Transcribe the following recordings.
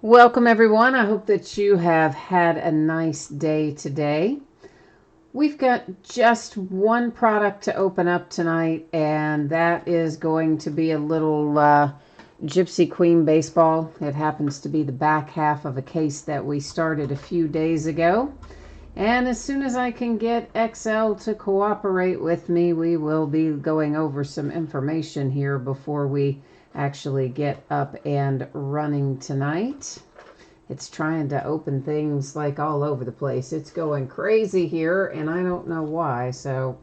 Welcome, everyone. I hope that you have had a nice day today. We've got just one product to open up tonight, and that is going to be a little Gypsy Queen baseball. It happens to be the back half of a case that we started a few days ago. And as soon as I can get XL to cooperate with me, we will be going over some information here before we actually get up and running tonight. It's trying to open things like all over the place. It's going crazy here, and I don't know why. So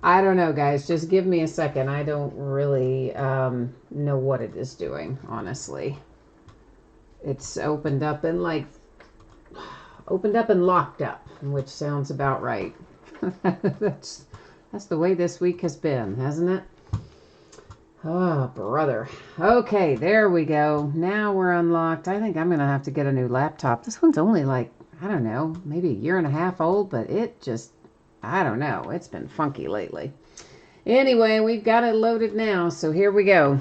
I don't know, guys. Just give me a second. I don't really know what it is doing, honestly. It's opened up and locked up, which sounds about right. that's the way this week has been, hasn't it? Oh, brother. Okay, there we go. Now we're unlocked. I think I'm going to have to get a new laptop. This one's only like, I don't know, maybe a year and a half old, but it just, I don't know. It's been funky lately. Anyway, we've got it loaded now, so here we go.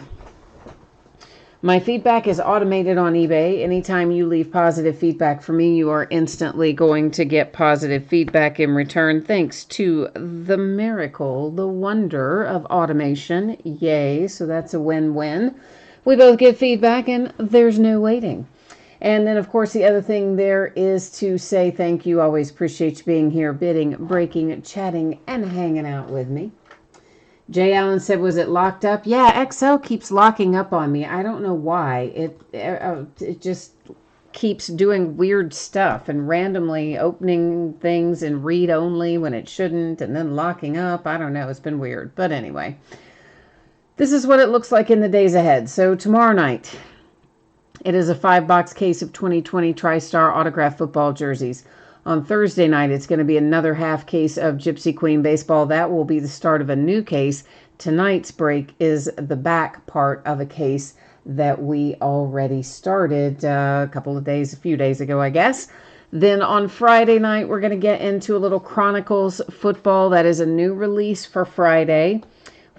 My feedback is automated on eBay. Anytime you leave positive feedback for me, you are instantly going to get positive feedback in return, thanks to the miracle, the wonder of automation. Yay, so that's a win-win. We both get feedback, and there's no waiting. And then, of course, the other thing there is to say thank you. Always appreciate you being here, bidding, breaking, chatting, and hanging out with me. Jay Allen said, was it locked up? Yeah, XL keeps locking up on me. I don't know why. It just keeps doing weird stuff and randomly opening things in read only when it shouldn't and then locking up. I don't know. It's been weird. But anyway, this is what it looks like in the days ahead. So tomorrow night, it is a 5-box case of 2020 TriStar autographed football jerseys. On Thursday night, it's going to be another half case of Gypsy Queen baseball. That will be the start of a new case. Tonight's break is the back part of a case that we already started a few days ago, I guess. Then on Friday night, we're going to get into a little Chronicles football. That is a new release for Friday.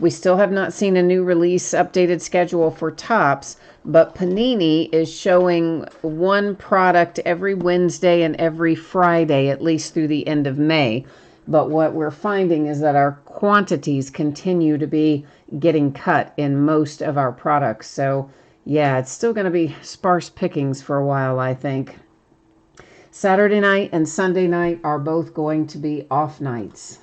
We still have not seen a new release updated schedule for Topps, but Panini is showing one product every Wednesday and every Friday, at least through the end of May. But what we're finding is that our quantities continue to be getting cut in most of our products. So, yeah, it's still going to be sparse pickings for a while, I think. Saturday night and Sunday night are both going to be off nights.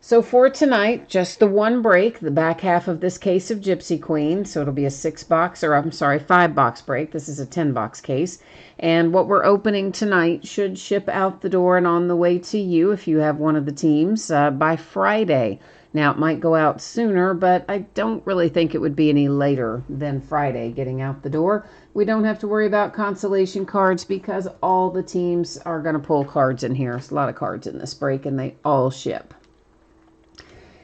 So for tonight, just the one break, the back half of this case of Gypsy Queen. So it'll be a 5-box break. This is a 10-box case. And what we're opening tonight should ship out the door and on the way to you if you have one of the teams by Friday. Now, it might go out sooner, but I don't really think it would be any later than Friday getting out the door. We don't have to worry about consolation cards because all the teams are going to pull cards in here. There's a lot of cards in this break, and they all ship.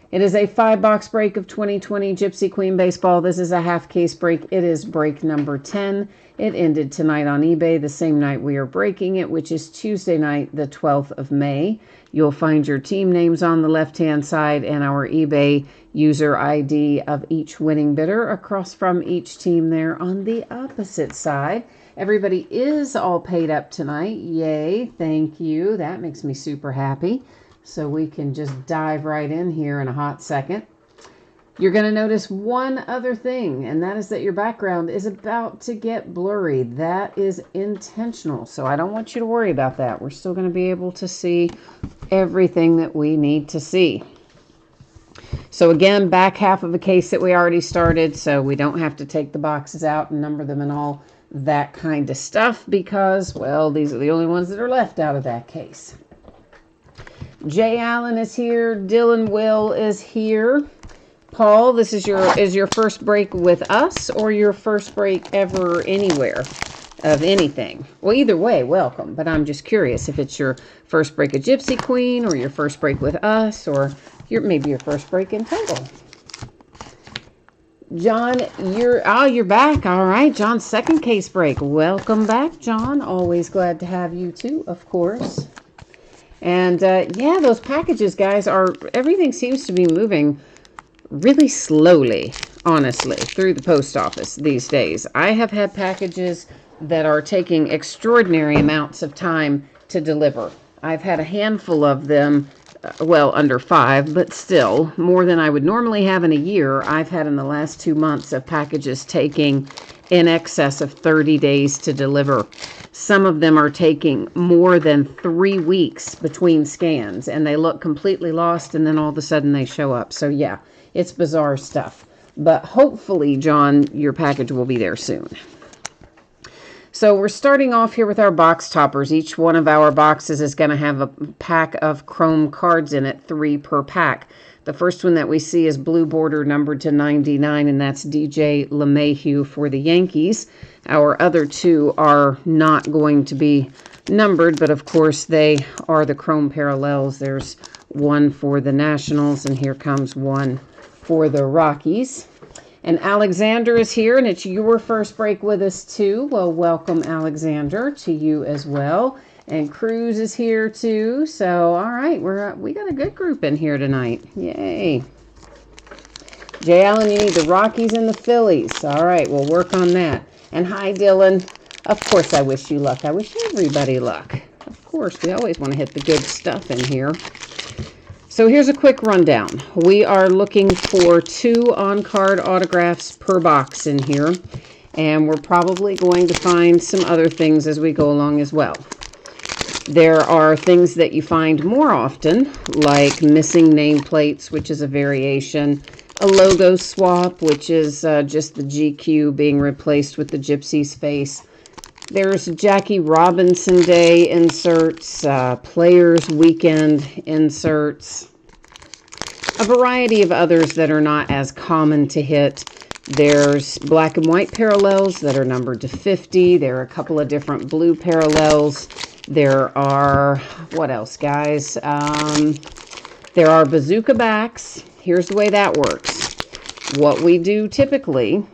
It is a 5-box break of 2020 Gypsy Queen baseball. This is a half case break. It is break number 10. It ended tonight on eBay, the same night we are breaking it, which is Tuesday night, the 12th of May. You'll find your team names on the left-hand side and our eBay user ID of each winning bidder across from each team there on the opposite side. Everybody is all paid up tonight. Yay, thank you. That makes me super happy. So we can just dive right in here in a hot second. You're going to notice one other thing, and that is that your background is about to get blurry. That is intentional, so I don't want you to worry about that. We're still going to be able to see everything that we need to see. So again, back half of a case that we already started, so we don't have to take the boxes out and number them and all that kind of stuff because, well, these are the only ones that are left out of that case. Jay Allen is here. Dylan Will is here. Paul, this is your first break with us or your first break ever anywhere of anything? Well, either way, welcome. But I'm just curious if it's your first break of Gypsy Queen or your first break with us or maybe your first break in total. John, you're back. All right, John's second case break. Welcome back, John. Always glad to have you too, of course. And yeah, those packages, guys, everything seems to be moving really slowly, honestly, through the post office these days. I have had packages that are taking extraordinary amounts of time to deliver. I've had a handful of them, well, under 5, but still more than I would normally have in a year. I've had in the last 2 months of packages taking in excess of 30 days to deliver. Some of them are taking more than 3 weeks between scans, and they look completely lost, and then all of a sudden they show up. So yeah, it's bizarre stuff. But hopefully, John, your package will be there soon. So we're starting off here with our box toppers. Each one of our boxes is going to have a pack of chrome cards in it, 3 per pack. The first one that we see is blue border numbered to 99, and that's DJ LeMahieu for the Yankees. Our other 2 are not going to be numbered, but of course they are the chrome parallels. There's one for the Nationals, and here comes one for the Rockies. And Alexander is here, and it's your first break with us too. Well, welcome, Alexander, to you as well. And Cruz is here too. So, all right, we got a good group in here tonight. Yay. Jay Allen, you need the Rockies and the Phillies. All right, we'll work on that. And hi, Dylan. Of course, I wish you luck. I wish everybody luck. Of course, we always want to hit the good stuff in here. So here's a quick rundown. We are looking for 2 on-card autographs per box in here, and we're probably going to find some other things as we go along as well. There are things that you find more often, like missing nameplates, which is a variation, a logo swap, which is just the GQ being replaced with the Gypsy's face. There's Jackie Robinson Day inserts, Players Weekend inserts, a variety of others that are not as common to hit. There's black and white parallels that are numbered to 50. There are a couple of different blue parallels. There are, what else, guys? There are bazooka backs. Here's the way that works. What we do typically,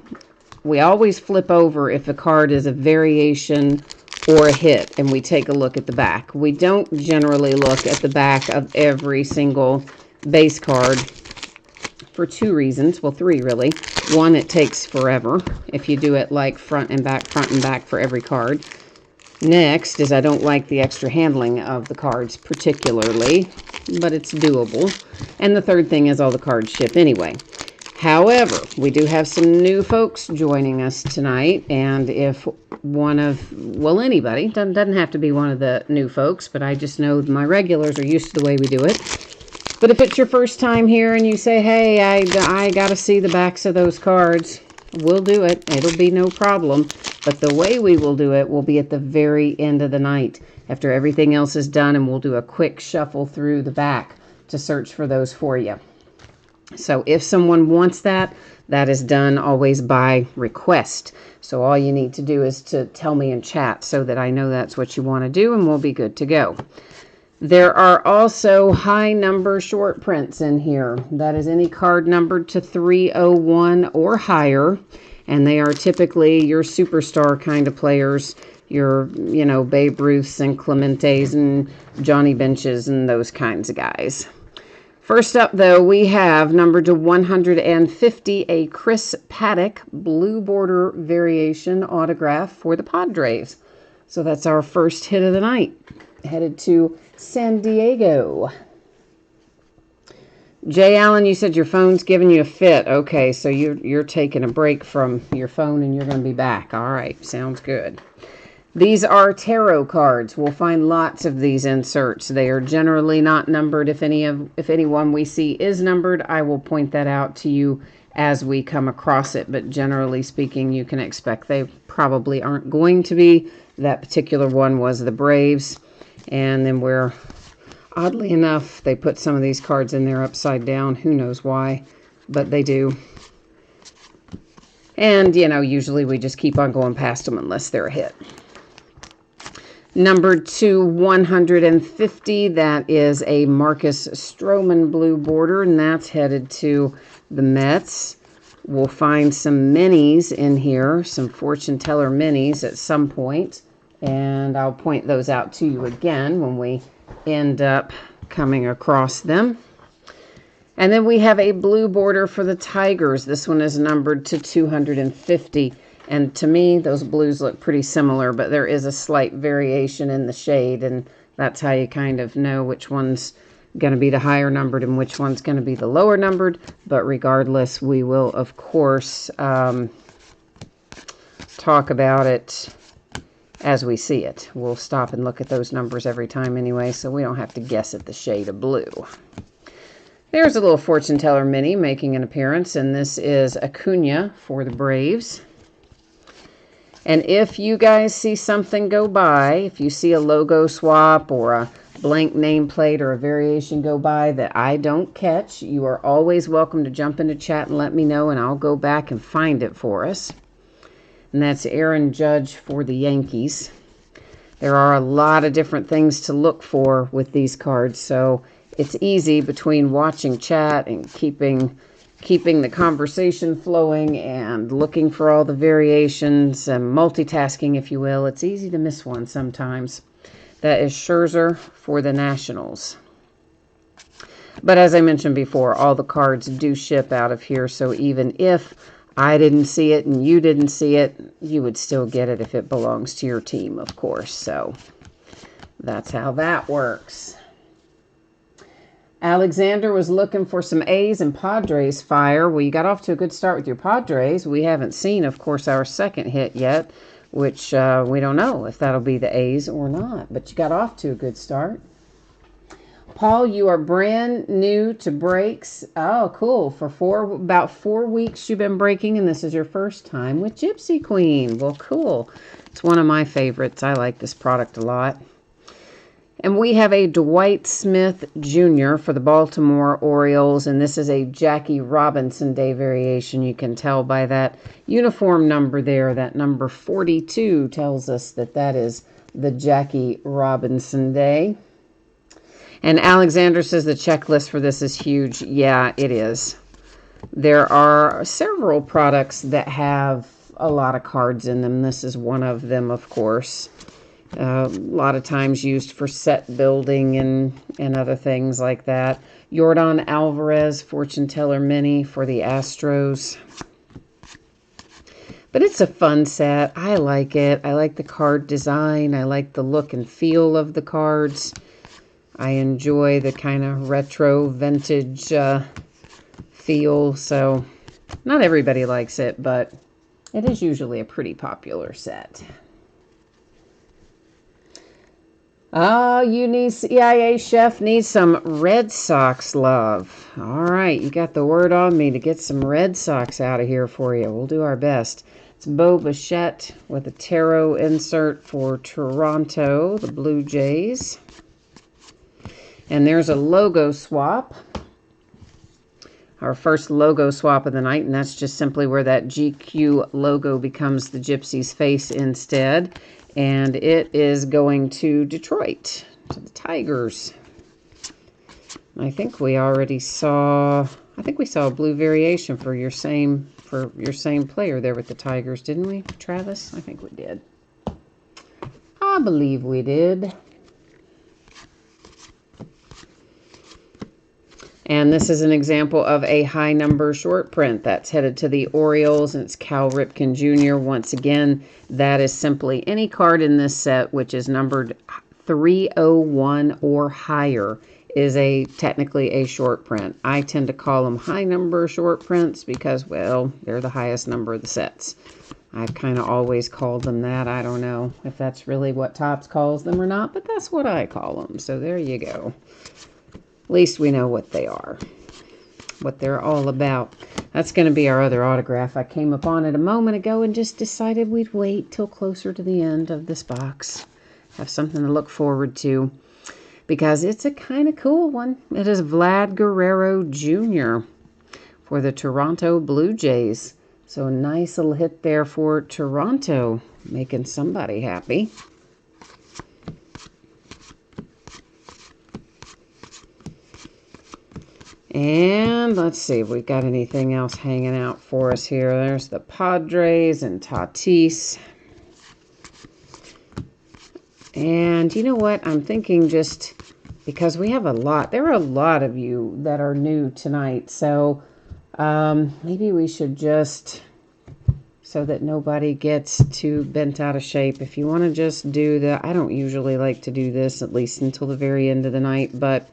we always flip over if a card is a variation or a hit, and we take a look at the back. We don't generally look at the back of every single base card for 2 reasons. Well, 3 really. 1, it takes forever if you do it like front and back for every card. Next is I don't like the extra handling of the cards particularly, but it's doable. And the third thing is all the cards ship anyway. However, we do have some new folks joining us tonight, and if one of, well, anybody, doesn't have to be one of the new folks, but I just know my regulars are used to the way we do it. But if it's your first time here and you say, hey, I got to see the backs of those cards, we'll do it. It'll be no problem. But the way we will do it will be at the very end of the night, after everything else is done, and we'll do a quick shuffle through the back to search for those for you. So if someone wants that, that is done always by request. So all you need to do is to tell me in chat so that I know that's what you want to do, and we'll be good to go. There are also high number short prints in here. That is any card numbered to 301 or higher, and they are typically your superstar kind of players, your, Babe Ruths and Clementes and Johnny Benches and those kinds of guys. First up, though, we have numbered to 150, a Chris Paddack blue border variation autograph for the Padres. So that's our first hit of the night. Headed to San Diego. Jay Allen, you said your phone's giving you a fit. Okay, so you're taking a break from your phone and you're going to be back. All right, sounds good. These are tarot cards. We'll find lots of these inserts. They are generally not numbered. If anyone we see is numbered, I will point that out to you as we come across it. But generally speaking, you can expect they probably aren't going to be. That particular one was the Braves. And then oddly enough, they put some of these cards in there upside down. Who knows why, but they do. And, usually we just keep on going past them unless they're a hit. Numbered to 150, that is a Marcus Stroman blue border, and that's headed to the Mets. We'll find some minis in here, some fortune teller minis at some point, and I'll point those out to you again when we end up coming across them. And then we have a blue border for the Tigers. This one is numbered to 250. And to me, those blues look pretty similar, but there is a slight variation in the shade, and that's how you kind of know which one's going to be the higher numbered and which one's going to be the lower numbered. But regardless, we will, of course, talk about it as we see it. We'll stop and look at those numbers every time anyway, so we don't have to guess at the shade of blue. There's a little fortune teller mini making an appearance, and this is Acuna for the Braves. And if you guys see something go by, if you see a logo swap or a blank nameplate or a variation go by that I don't catch, you are always welcome to jump into chat and let me know, and I'll go back and find it for us. And that's Aaron Judge for the Yankees. There are a lot of different things to look for with these cards, so it's easy between watching chat and keeping the conversation flowing and looking for all the variations and multitasking, if you will. It's easy to miss one sometimes. That is Scherzer for the Nationals. But as I mentioned before, all the cards do ship out of here, so even if I didn't see it and you didn't see it, you would still get it if it belongs to your team, of course. So that's how that works. Alexander was looking for some A's and Padres fire. Well, you got off to a good start with your Padres. We haven't seen, of course, our second hit yet, which we don't know if that'll be the A's or not. But you got off to a good start. Paul, you are brand new to breaks. Oh, cool. For about 4 weeks you've been breaking, and this is your first time with Gypsy Queen. Well, cool. It's one of my favorites. I like this product a lot. And we have a Dwight Smith Jr. for the Baltimore Orioles, and this is a Jackie Robinson Day variation. You can tell by that uniform number there. That number 42 tells us that that is the Jackie Robinson Day. And Alexander says the checklist for this is huge. Yeah, it is. There are several products that have a lot of cards in them. This is one of them, of course. A lot of times used for set building and other things like that. Yordan Alvarez, Fortune Teller Mini for the Astros. But it's a fun set. I like it. I like the card design. I like the look and feel of the cards. I enjoy the kind of retro vintage feel. So not everybody likes it, but it is usually a pretty popular set. Oh, you need CIA Chef needs some Red Sox love. All right, you got the word on me to get some Red Sox out of here for you. We'll do our best. It's Bo Bichette with a tarot insert for Toronto, the Blue Jays. And there's a logo swap. Our first logo swap of the night, and that's just simply where that GQ logo becomes the Gypsy's face instead. And it is going to Detroit, to the Tigers. I think we already saw, a blue variation for your same player there with the Tigers, didn't we, Travis? I think we did. I believe we did. And this is an example of a high number short print that's headed to the Orioles, and it's Cal Ripken Jr. Once again, that is simply any card in this set which is numbered 301 or higher is technically a short print. I tend to call them high number short prints because, well, they're the highest number of the sets. I've kind of always called them that. I don't know if that's really what Topps calls them or not, but that's what I call them. So there you go. At least we know what they are, what they're all about. That's going to be our other autograph. I came upon it a moment ago and just decided we'd wait till closer to the end of this box. Have something to look forward to because it's a kind of cool one. It is Vlad Guerrero Jr. for the Toronto Blue Jays. So a nice little hit there for Toronto, making somebody happy. And let's see if we've got anything else hanging out for us here. There's the Padres and Tatis. And you know what? I'm thinking just because we have a lot. There are a lot of you that are new tonight. So maybe we should just, so that nobody gets too bent out of shape, if you want to just do the, I don't usually like to do this, at least until the very end of the night, but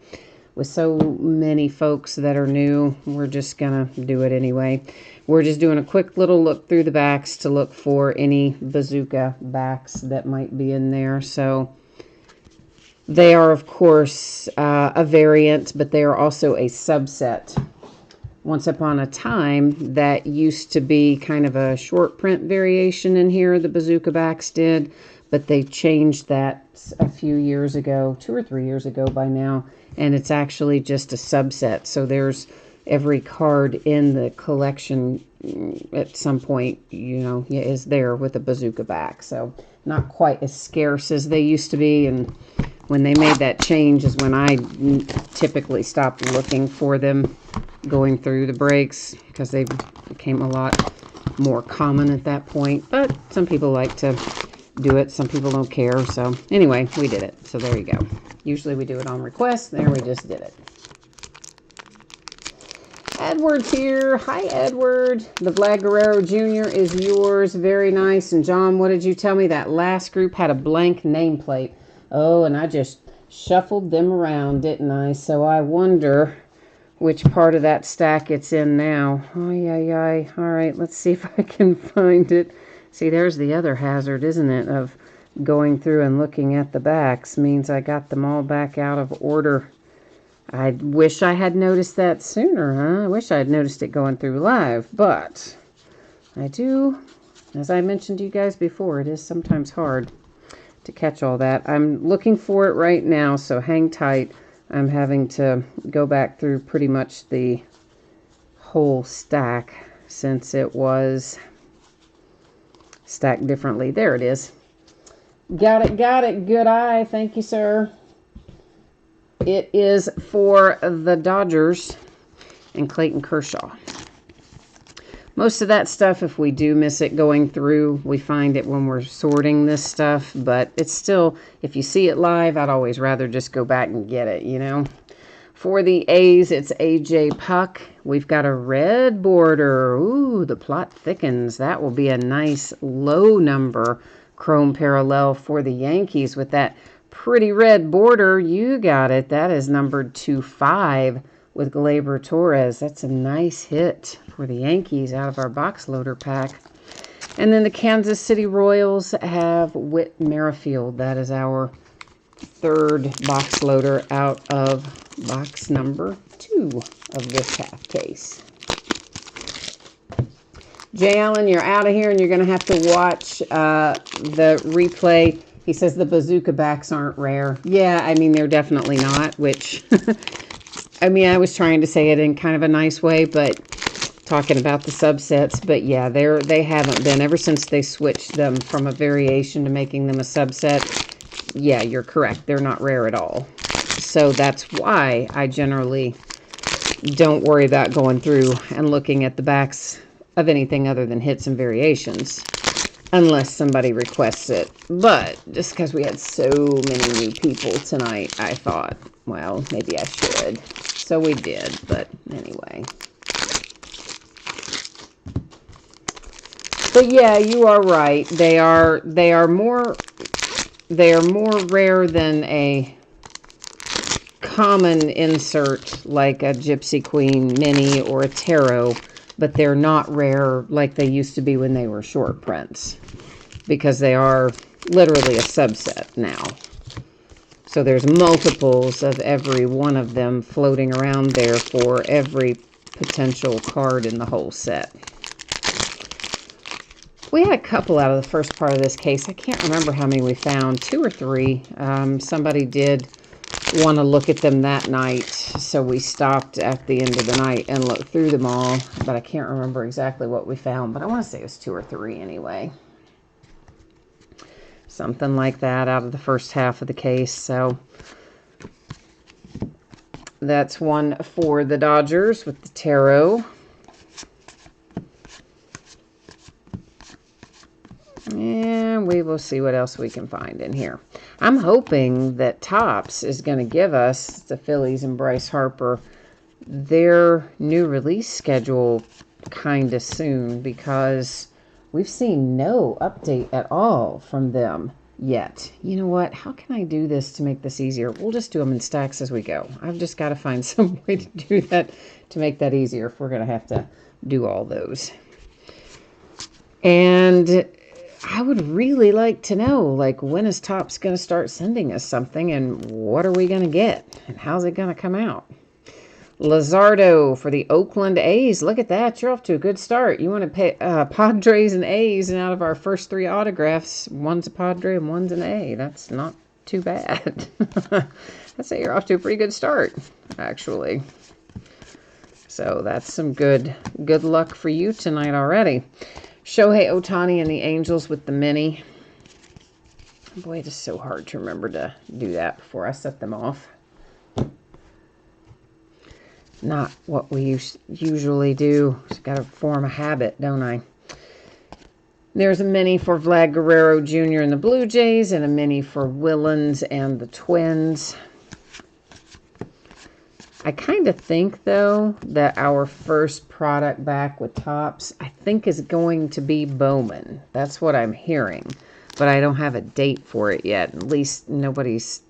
with so many folks that are new, we're just going to do it anyway. We're just doing a quick little look through the backs to look for any bazooka backs that might be in there. So they are, of course, a variant, but they are also a subset. Once upon a time, that used to be kind of a short print variation in here, the bazooka backs did, but they changed that a few years ago, 2 or 3 years ago by now, and it's actually just a subset. So there's every card in the collection at some point, you know, is there with a bazooka back. So not quite as scarce as they used to be, and when they made that change is when I typically stopped looking for them going through the breaks, because they became a lot more common at that point. But some people like to do it, some people don't care. So anyway, we did it. So there you go. Usually we do it on request. There, we just did it. Edward's here. Hi, Edward. The Vlad Guerrero Jr. is yours. Very nice. And John, what did you tell me? That last group had a blank nameplate. Oh, and I just shuffled them around, didn't I? So I wonder which part of that stack it's in now. Oh, yeah. All right, let's see if I can find it. See, there's the other hazard, isn't it, of going through and looking at the backs. Means I got them all back out of order. I wish I had noticed that sooner, huh? I wish I had noticed it going through live, but I do. As I mentioned to you guys before, it is sometimes hard to catch all that. I'm looking for it right now, so hang tight. I'm having to go back through pretty much the whole stack since it was stacked differently. There it is. Got it. Good eye. Thank you, sir. It is for the Dodgers and Clayton Kershaw. Most of that stuff, if we do miss it going through, we find it when we're sorting this stuff. But it's still, if you see it live, I'd always rather just go back and get it, you know. For the A's, it's A.J. Puck. We've got a red border. Ooh, the plot thickens. That will be a nice low number chrome parallel for the Yankees with that pretty red border. You got it. That is numbered 2-5 with Gleyber Torres. That's a nice hit for the Yankees out of our box loader pack. And then the Kansas City Royals have Whit Merrifield. That is our third box loader out of box number 2 of this half case. Jay Allen, you're out of here and you're going to have to watch the replay. He says the bazooka backs aren't rare. Yeah, I mean, they're definitely not, which, I mean, I was trying to say it in kind of a nice way, but talking about the subsets. But yeah, they haven't been ever since they switched them from a variation to making them a subset. Yeah, you're correct. They're not rare at all. So that's why I generally don't worry about going through and looking at the backs of anything other than hits and variations, unless somebody requests it. But just because we had so many new people tonight, I thought, well, maybe I should. So we did, but anyway. But yeah, you are right. They are more rare than a common insert like a Gypsy Queen Mini or a Tarot, but they're not rare like they used to be when they were short prints, because they are literally a subset now. So there's multiples of every one of them floating around there for every potential card in the whole set. We had a couple out of the first part of this case. I can't remember how many we found, 2 or 3. Somebody did want to look at them that night, so we stopped at the end of the night and looked through them all, but I can't remember exactly what we found, but I want to say it was 2 or 3 anyway. Something like that out of the first half of the case. So that's one for the Dodgers with the Tarot. And we will see what else we can find in here. I'm hoping that Topps is going to give us, the Phillies and Bryce Harper, their new release schedule kind of soon, because we've seen no update at all from them yet. You know what? How can I do this to make this easier? We'll just do them in stacks as we go. I've just got to find some way to do that to make that easier if we're going to have to do all those. And I would really like to know, like, when is Topps going to start sending us something, and what are we going to get, and how's it going to come out? Luzardo for the Oakland A's. Look at that. You're off to a good start. You want to pay Padres and A's, and out of our first 3 autographs, one's a Padre and one's an A. That's not too bad. I'd say you're off to a pretty good start, actually. So that's some good luck for you tonight already. Shohei Ohtani and the Angels with the mini. Boy, it is so hard to remember to do that before I set them off. Not what we usually do. Just got to form a habit, don't I? There's a mini for Vlad Guerrero Jr. and the Blue Jays, and a mini for Willens and the Twins. I kind of think, though, that our first product back with Topps, I think, is going to be Bowman. That's what I'm hearing. But I don't have a date for it yet. At least nobody's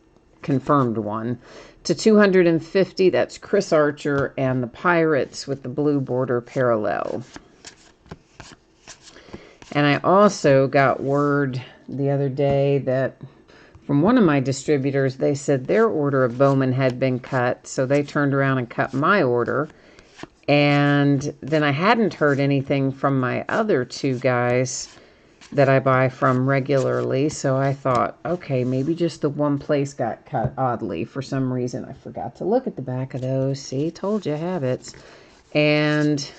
confirmed one. To 250, that's Chris Archer and the Pirates with the blue border parallel. And I also got word the other day that from one of my distributors, they said their order of Bowman had been cut, so they turned around and cut my order. And then I hadn't heard anything from my other 2 guys that I buy from regularly, so I thought, okay, maybe just the one place got cut oddly for some reason. I forgot to look at the back of those. See, told you, habits. And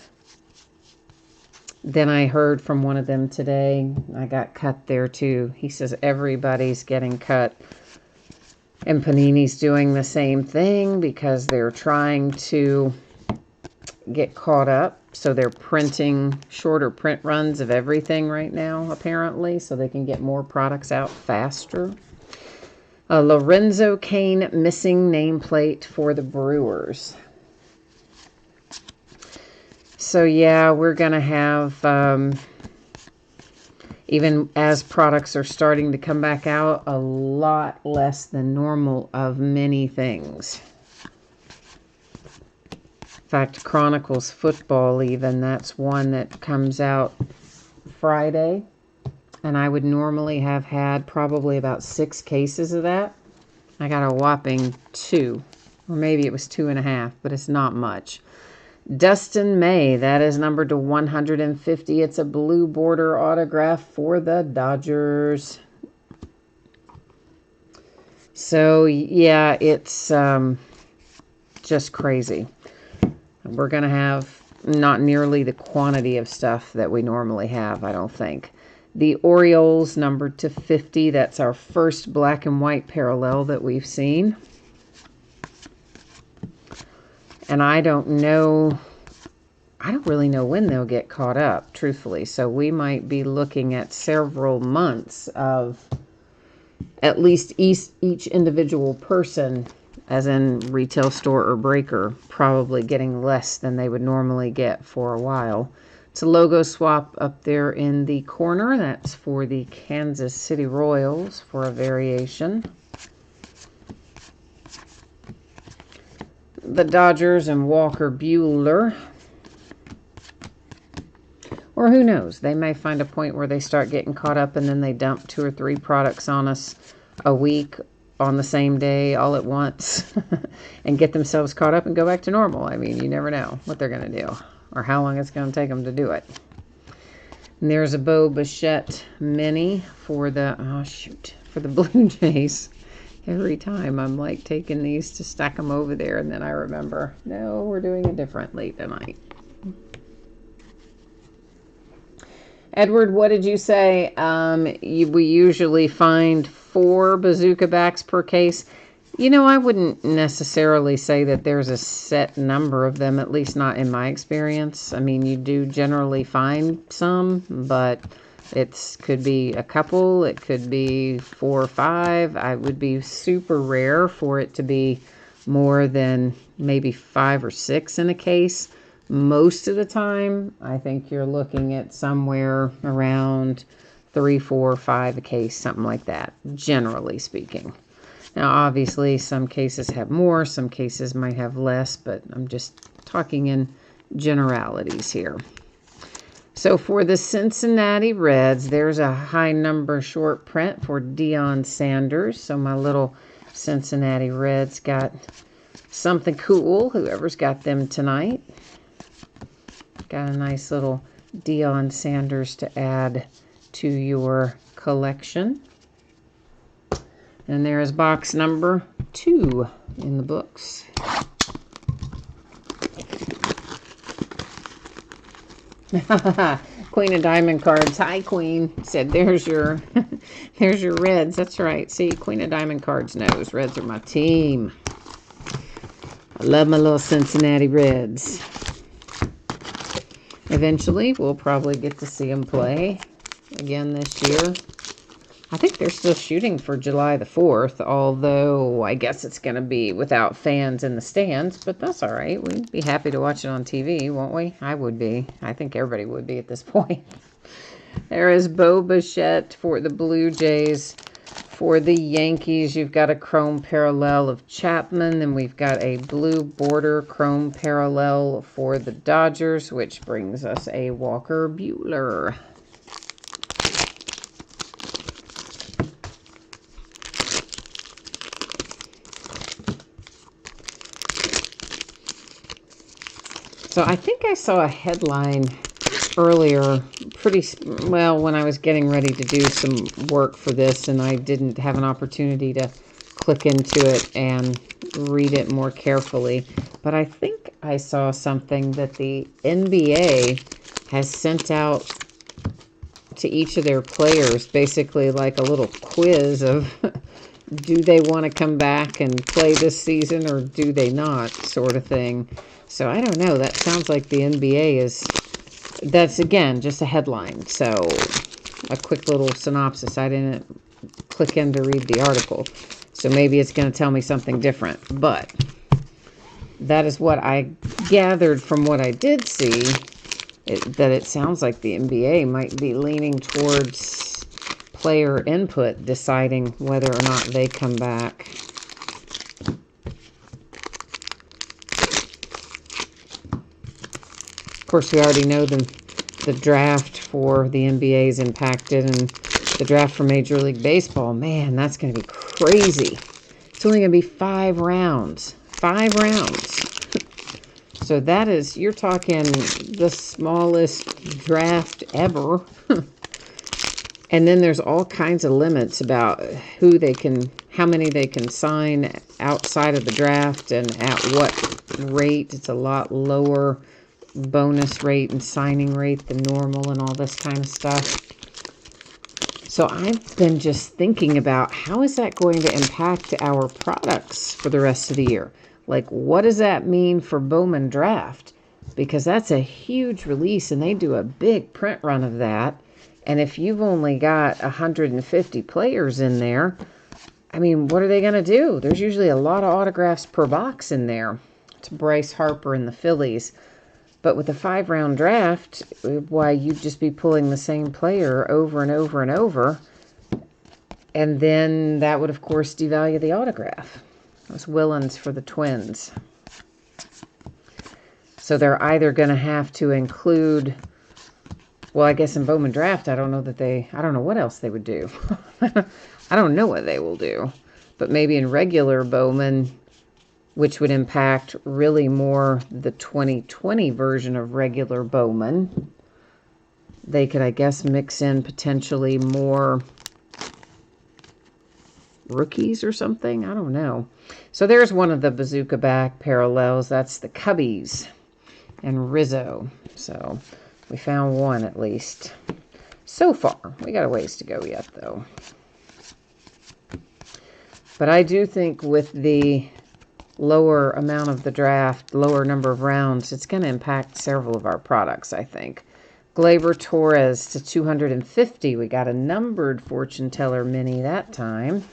then I heard from one of them today, I got cut there too. He says everybody's getting cut. And Panini's doing the same thing because they're trying to get caught up. So they're printing shorter print runs of everything right now, apparently, so they can get more products out faster. Lorenzo Cain missing nameplate for the Brewers. So yeah, we're going to have, even as products are starting to come back out, a lot less than normal of many things. In fact, Chronicles Football even, that's one that comes out Friday. And I would normally have had probably about 6 cases of that. I got a whopping 2. Or maybe it was 2.5, but it's not much. Dustin May, that is numbered to 150. It's a blue border autograph for the Dodgers. So, yeah, it's just crazy. We're going to have not nearly the quantity of stuff that we normally have, I don't think. The Orioles numbered to 50. That's our first black and white parallel that we've seen. And I don't really know when they'll get caught up, truthfully. So we might be looking at several months of at least each individual person, as in retail store or breaker, probably getting less than they would normally get for a while. It's a logo swap up there in the corner. That's for the Kansas City Royals for a variation. The Dodgers and Walker Buehler. Or who knows, they may find a point where they start getting caught up and then they dump 2 or 3 products on us a week on the same day all at once and get themselves caught up and go back to normal. I mean, you never know what they're going to do or how long it's going to take them to do it. And there's a Bo Bichette mini for the, for the Blue Jays. Every time I'm like taking these to stack them over there, and then I remember, no, we're doing it differently tonight. Edward, what did you say? We usually find 4 bazooka backs per case. You know, I wouldn't necessarily say that there's a set number of them, at least not in my experience. I mean, you do generally find some, but It could be a couple, it could be 4 or 5. I would be super rare for it to be more than maybe 5 or 6 in a case. Most of the time, I think you're looking at somewhere around 3, 4, 5 a case, something like that, generally speaking. Now, obviously, some cases have more, some cases might have less, but I'm just talking in generalities here. So for the Cincinnati Reds, there's a high number short print for Deion Sanders. So my little Cincinnati Reds got something cool, whoever's got them tonight. Got a nice little Deion Sanders to add to your collection. And there is box number 2 in the books. Queen of Diamond cards. Hi, Queen. Said, there's your there's your Reds. That's right. See, Queen of Diamond cards knows. Reds are my team. I love my little Cincinnati Reds. Eventually, we'll probably get to see them play again this year. I think they're still shooting for July the 4th, although I guess it's going to be without fans in the stands, but that's all right. We'd be happy to watch it on TV, won't we? I would be. I think everybody would be at this point. There is Bo Bichette for the Blue Jays. For the Yankees, you've got a chrome parallel of Chapman, and we've got a blue border chrome parallel for the Dodgers, which brings us a Walker Buehler. So I think I saw a headline earlier, when I was getting ready to do some work for this, and I didn't have an opportunity to click into it and read it more carefully. But I think I saw something that the NBA has sent out to each of their players, basically like a little quiz of do they want to come back and play this season or do they not, sort of thing. So I don't know. That sounds like the NBA that's again just a headline. So a quick little synopsis. I didn't click in to read the article. So maybe it's going to tell me something different. But that is what I gathered from what I did see, that it sounds like the NBA might be leaning towards player input, deciding whether or not they come back. Of course, we already know the draft for the NBA is impacted, and the draft for Major League Baseball, man, that's going to be crazy. It's only going to be 5 rounds. 5 rounds. So that is, you're talking the smallest draft ever. And then there's all kinds of limits about how many they can sign outside of the draft and at what rate. It's a lot lower bonus rate and signing rate than normal and all this kind of stuff. So I've been just thinking about how is that going to impact our products for the rest of the year? Like, what does that mean for Bowman Draft? Because that's a huge release and they do a big print run of that. And if you've only got 150 players in there, I mean, what are they going to do? There's usually a lot of autographs per box in there. It's Bryce Harper and the Phillies. But with a 5-round draft, why, you'd just be pulling the same player over and over and over. And then that would, of course, devalue the autograph. It was Willens for the Twins. So they're either going to have to include, well, I guess in Bowman Draft, I don't know what else they would do. I don't know what they will do. But maybe in regular Bowman, which would impact really more the 2020 version of regular Bowman, they could, I guess, mix in potentially more rookies or something. I don't know. So there's one of the Bazooka back parallels. That's the Cubbies and Rizzo. So we found one at least. So far. We got a ways to go yet, though. But I do think with the lower amount of the draft, lower number of rounds, it's going to impact several of our products, I think. Gleyber Torres to 250. We got a numbered fortune teller mini that time.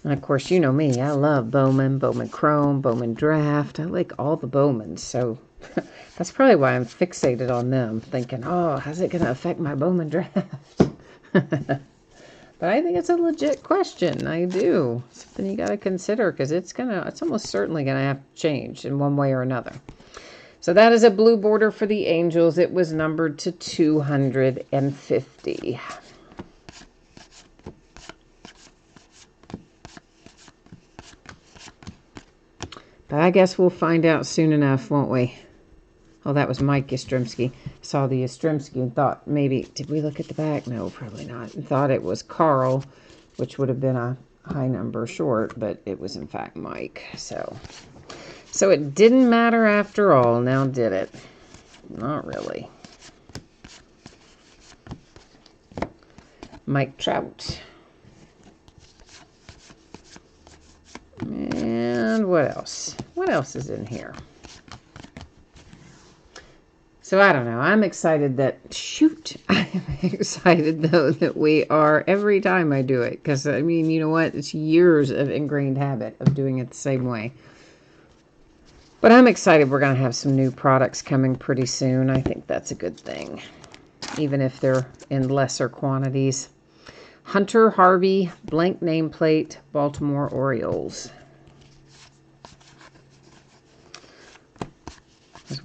And of course, you know me. I love Bowman, Bowman Chrome, Bowman Draft. I like all the Bowmans. So that's probably why I'm fixated on them. Thinking, oh, how's it going to affect my Bowman Draft? But I think it's a legit question. I do. Something you got to consider because it's almost certainly going to have to change in one way or another. So that is a blue border for the Angels. It was numbered to 250. But I guess we'll find out soon enough, won't we? Oh, that was Mike Yastrzemski. Saw the Yastrzemski and thought maybe, did we look at the back? No, probably not. And thought it was Carl, which would have been a high number short, but it was in fact Mike. So it didn't matter after all, now did it? Not really. Mike Trout. And what else? What else is in here? So I don't know. I'm excited that, I'm excited though that we are every time I do it. Because I mean, you know what? It's years of ingrained habit of doing it the same way. But I'm excited we're going to have some new products coming pretty soon. I think that's a good thing. Even if they're in lesser quantities. Hunter Harvey, blank nameplate, Baltimore Orioles.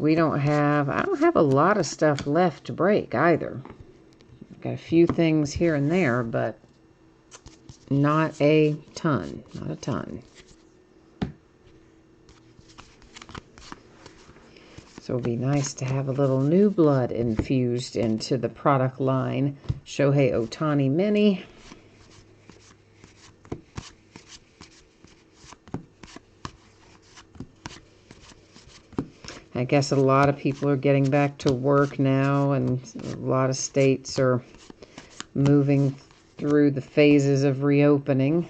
I don't have a lot of stuff left to break either. I've got a few things here and there, but not a ton. Not a ton. So it'll be nice to have a little new blood infused into the product line. Shohei Ohtani Mini. I guess a lot of people are getting back to work now, and a lot of states are moving through the phases of reopening.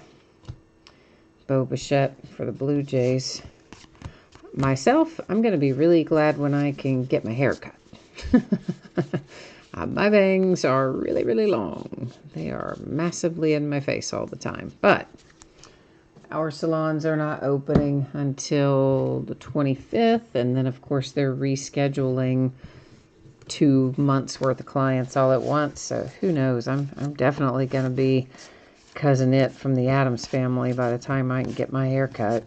Bo Bichette for the Blue Jays. Myself, I'm going to be really glad when I can get my hair cut. My bangs are really, really long. They are massively in my face all the time. But our salons are not opening until the 25th. And then, of course, they're rescheduling 2 months worth of clients all at once. So who knows? I'm definitely going to be Cousin It from the Addams Family by the time I can get my hair cut.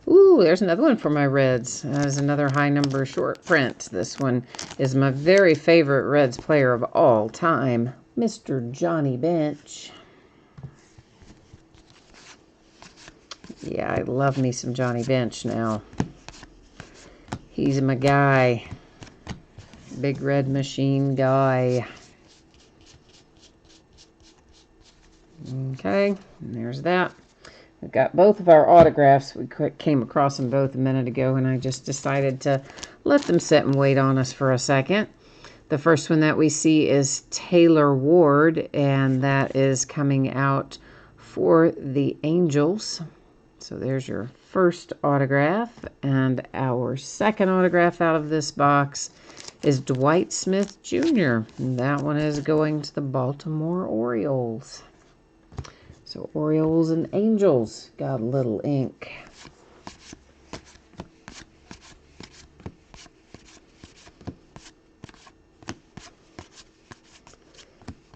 Ooh, there's another one for my Reds. There's another high number short print. This one is my very favorite Reds player of all time, Mr. Johnny Bench. Yeah, I love me some Johnny Bench now. He's my guy. Big red machine guy. Okay, and there's that. We've got both of our autographs. We came across them both a minute ago, and I just decided to let them sit and wait on us for a second. The first one that we see is Taylor Ward, and that is coming out for the Angels. So there's your first autograph, and our second autograph out of this box is Dwight Smith Jr. And that one is going to the Baltimore Orioles. So Orioles and Angels got a little ink.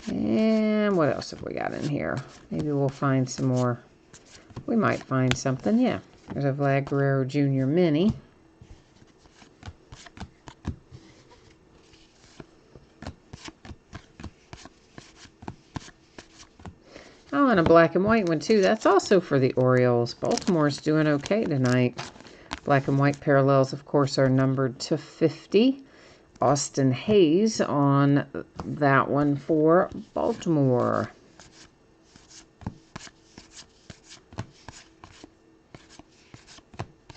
And what else have we got in here? Maybe we'll find some more. We might find something, yeah. There's a Vlad Guerrero Jr. Mini. Oh, and a black and white one, too. That's also for the Orioles. Baltimore's doing okay tonight. Black and white parallels, of course, are numbered to 50. Austin Hayes on that one for Baltimore.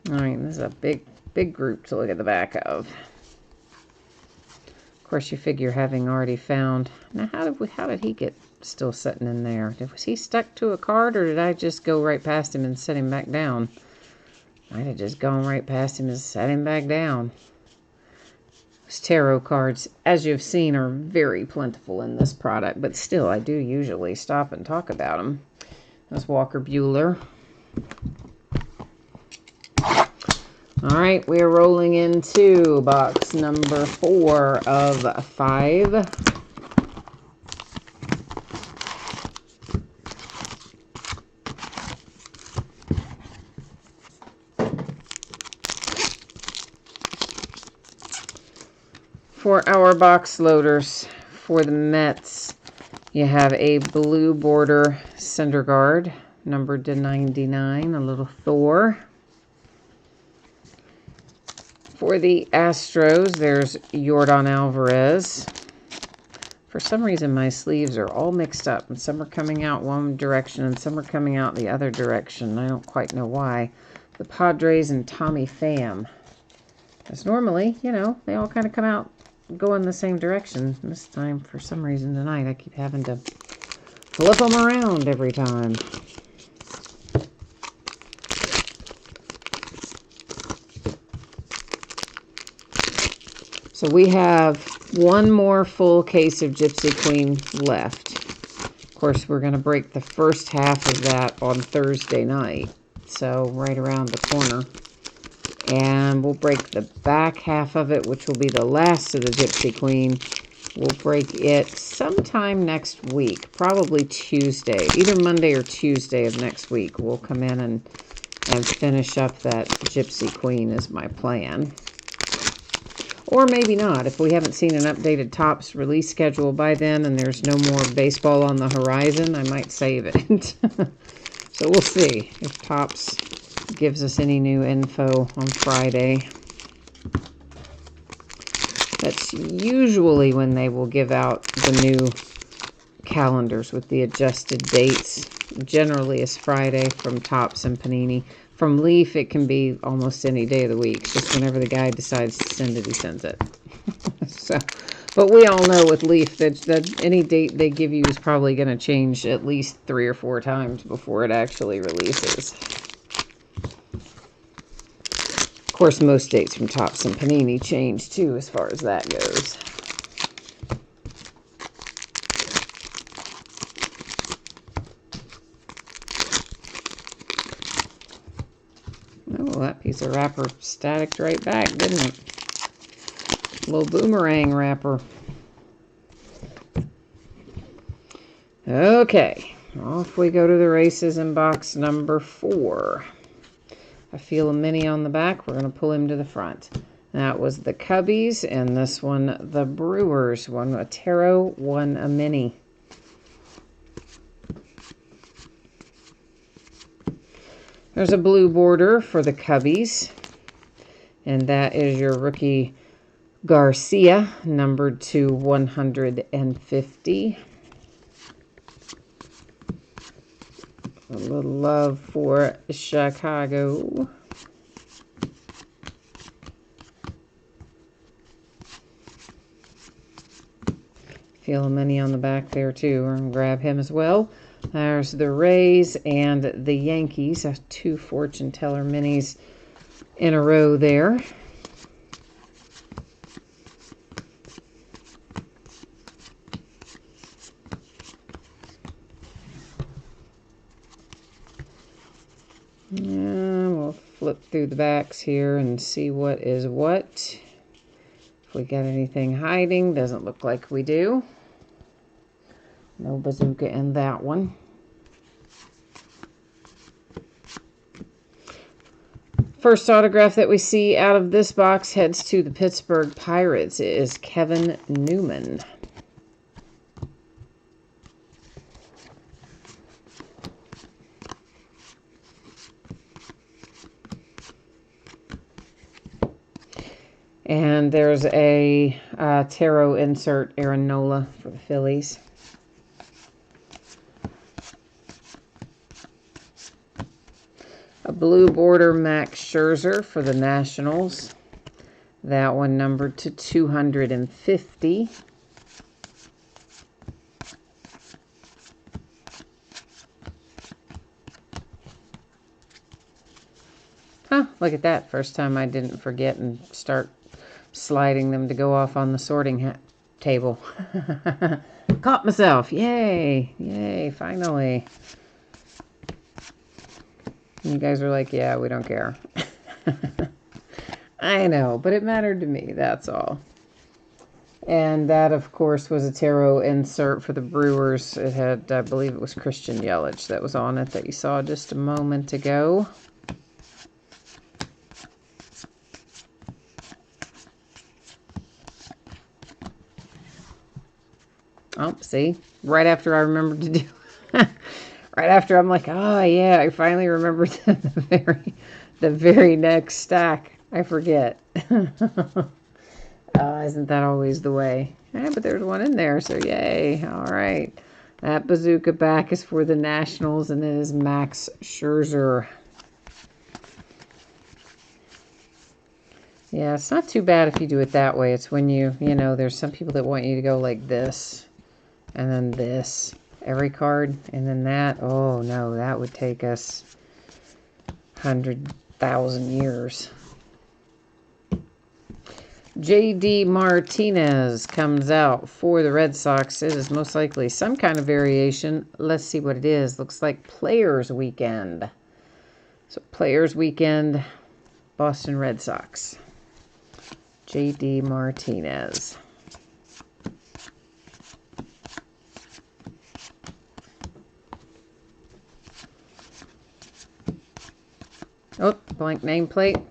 All right, this is a big group to look at the back of. Of course, you figure having already found. Now, how did he get still sitting in there? Was he stuck to a card, or did I just go right past him and set him back down? Might have just gone right past him and set him back down. Those tarot cards, as you've seen, are very plentiful in this product, but still, I do usually stop and talk about them. That's Walker Buehler. All right, we are rolling into box number 4 of 5. For our box loaders, for the Mets, you have a blue border Syndergaard, numbered to 99, a little Thor. For the Astros, there's Yordan Alvarez. For some reason, my sleeves are all mixed up, and some are coming out one direction, and some are coming out the other direction. I don't quite know why. The Padres and Tommy Pham. Because normally, you know, they all kind of come out go in the same direction. This time, for some reason tonight, I keep having to flip them around every time. So we have one more full case of Gypsy Queen left. Of course, we're going to break the first half of that on Thursday night. So right around the corner. And we'll break the back half of it, which will be the last of the Gypsy Queen. We'll break it sometime next week, probably Tuesday. Either Monday or Tuesday of next week. We'll come in and finish up that Gypsy Queen is my plan. Or maybe not. If we haven't seen an updated Topps release schedule by then and there's no more baseball on the horizon, I might save it. So we'll see if Topps gives us any new info on Friday. That's usually when they will give out the new calendars with the adjusted dates. Generally it's Friday from Topps and Panini. From Leaf, it can be almost any day of the week. Just whenever the guy decides to send it, he sends it. So, but we all know with Leaf that any date they give you is probably going to change at least 3 or 4 times before it actually releases. Of course, most dates from Topps and Panini change too as far as that goes. Oh, that piece of wrapper staticked right back, didn't it? Little boomerang wrapper. Okay, off we go to the races in box number 4. I feel a mini on the back. We're going to pull him to the front. That was the Cubbies, and this one, the Brewers. One a tarot, one a mini. There's a blue border for the Cubbies, and that is your rookie Garcia, numbered to 150. A little love for Chicago. Feel a mini on the back there too. We're going to grab him as well. There's the Rays and the Yankees. 2 fortune teller minis in a row there. And we'll flip through the backs here and see what is what. If we got anything hiding, doesn't look like we do. No bazooka in that one. First autograph that we see out of this box heads to the Pittsburgh Pirates. It is Kevin Newman. And there's a tarot insert, Aaron Nola for the Phillies. A blue border Max Scherzer for the Nationals. That one numbered to 250. Huh, look at that. First time I didn't forget and start sliding them to go off on the sorting table. Caught myself. Yay. Yay, finally. You guys are like, yeah, we don't care. I know, but it mattered to me, that's all. And that, of course, was a tarot insert for the Brewers. It had, I believe it was Christian Yelich that was on it that you saw just a moment ago. Oh, see? Right after I remembered to do... right after I'm like, oh, yeah, I finally remembered the very next stack. I forget. Isn't that always the way? Yeah, but there's one in there, so yay. All right. That bazooka back is for the Nationals, and it is Max Scherzer. Yeah, it's not too bad if you do it that way. It's when you know, there's some people that want you to go like this, and then this, every card, and then that. Oh, no, that would take us 100,000 years. J.D. Martinez comes out for the Red Sox. It is most likely some kind of variation. Let's see what it is. Looks like Players Weekend. So Players Weekend, Boston Red Sox. J.D. Martinez. Oh, blank nameplate.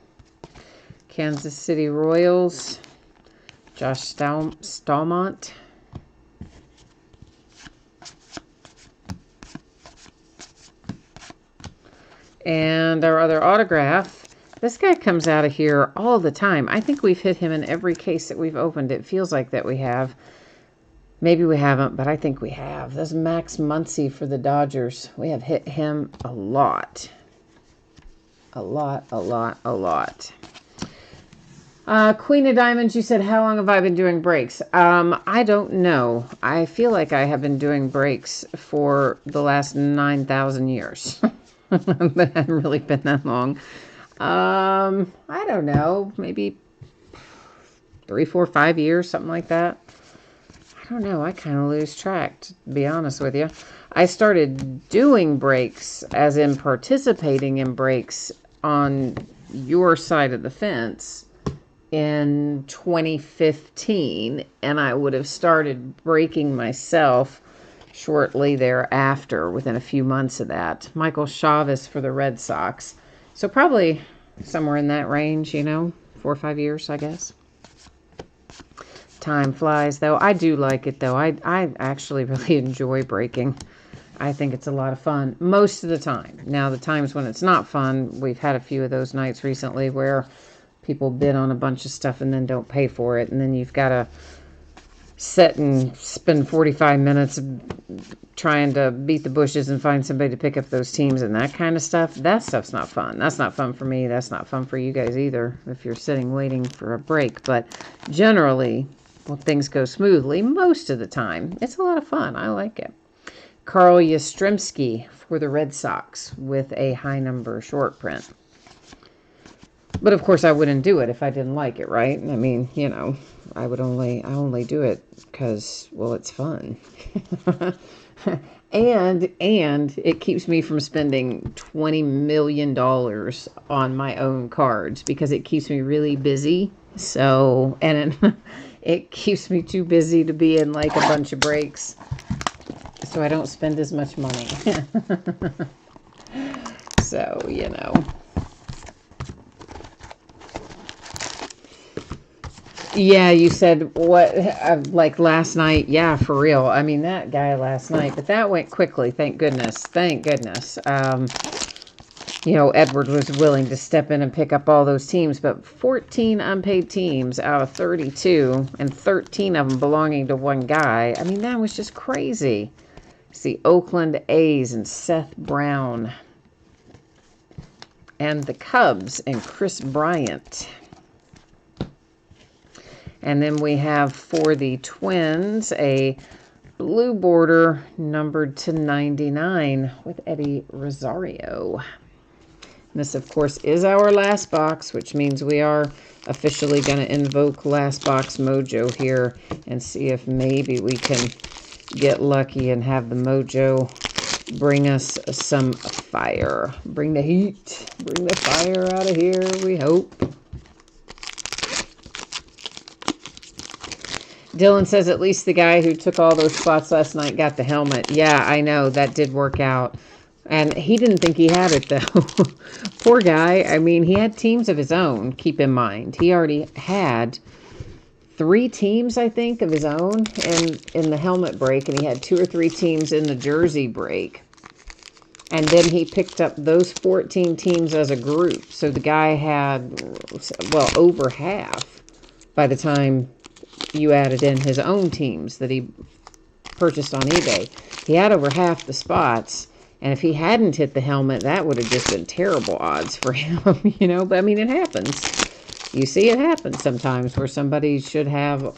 Kansas City Royals, Josh Stallmont. And our other autograph. This guy comes out of here all the time. I think we've hit him in every case that we've opened. It feels like that we have. Maybe we haven't, but I think we have. That's Max Muncy for the Dodgers. We have hit him a lot. A lot. Queen of Diamonds, you said, how long have I been doing breaks? I don't know. I feel like I have been doing breaks for the last 9,000 years. But it hasn't really been that long. I don't know. Maybe 3, 4, 5 years, something like that. I don't know. I kind of lose track, to be honest with you. I started doing breaks, as in participating in breaks on your side of the fence in 2015, and I would have started breaking myself shortly thereafter, within a few months of that. Michael Chavis for the Red Sox. So probably somewhere in that range, 4 or 5 years, I guess. Time flies, though. I do like it, though. I actually really enjoy breaking. I think it's a lot of fun most of the time. Now, the times when it's not fun, we've had a few of those nights recently where people bid on a bunch of stuff and then don't pay for it. And then you've got to sit and spend 45 minutes trying to beat the bushes and find somebody to pick up those teams and that kind of stuff. That stuff's not fun. That's not fun for me. That's not fun for you guys either if you're sitting waiting for a break. But generally, well, things go smoothly most of the time. It's a lot of fun. I like it. Carl Yastrzemski for the Red Sox with a high number short print. But of course I wouldn't do it if I didn't like it, right? I mean, I only do it because, well, it's fun. and it keeps me from spending $20 million on my own cards because it keeps me really busy. So, and it keeps me too busy to be in like a bunch of breaks. So I don't spend as much money. So, Yeah, you said what, like last night. Yeah, for real. I mean, that guy last night, but that went quickly. Thank goodness. Thank goodness. Edward was willing to step in and pick up all those teams, but 14 unpaid teams out of 32 and 13 of them belonging to one guy. I mean, that was just crazy. It's the Oakland A's and Seth Brown. And the Cubs and Chris Bryant. And then we have for the Twins a blue border numbered to 99 with Eddie Rosario. This, of course, is our last box, which means we are officially going to invoke last box mojo here and see if maybe we can get lucky and have the mojo bring us some fire. Bring the heat. Bring the fire out of here, we hope. Dylan says at least the guy who took all those spots last night got the helmet. Yeah, I know. That did work out. And he didn't think he had it, though. Poor guy. I mean, he had teams of his own, keep in mind. He already had 3 teams, I think, of his own in the helmet break. And he had 2 or 3 teams in the jersey break. And then he picked up those 14 teams as a group. So the guy had, well, over half by the time you added in his own teams that he purchased on eBay. He had over half the spots, and if he hadn't hit the helmet, that would have just been terrible odds for him, you know, but I mean, it happens. You see, it happens sometimes where somebody should have,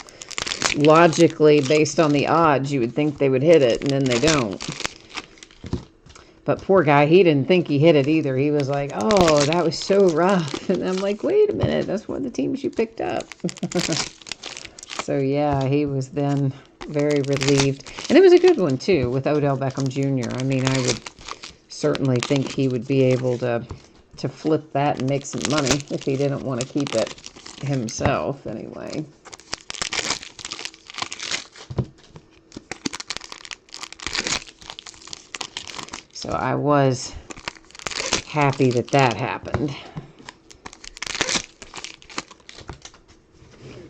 logically, based on the odds, you would think they would hit it, and then they don't. But poor guy, he didn't think he hit it either. He was like, oh, that was so rough. And I'm like, wait a minute, that's one of the teams you picked up. So, yeah, he was then very relieved. And it was a good one, too, with Odell Beckham Jr. I mean, I would certainly think he would be able to flip that and make some money if he didn't want to keep it himself, anyway. So I was happy that that happened.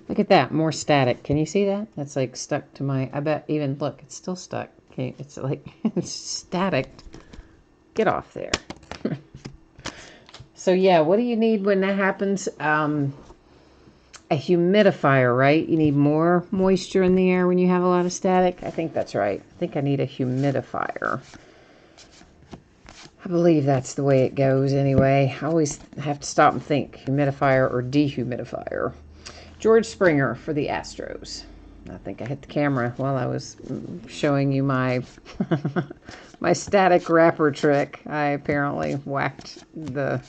Look at that, more static. Can you see that? That's like stuck to my, I bet even, look, it's still stuck. Okay, it's like, it's static. Get off there. So yeah, what do you need when that happens? A humidifier, right? You need more moisture in the air when you have a lot of static. I think that's right. I think I need a humidifier. I believe that's the way it goes anyway. I always have to stop and think, humidifier or dehumidifier. George Springer for the Astros. I think I hit the camera while I was showing you my my static wrapper trick. I apparently whacked the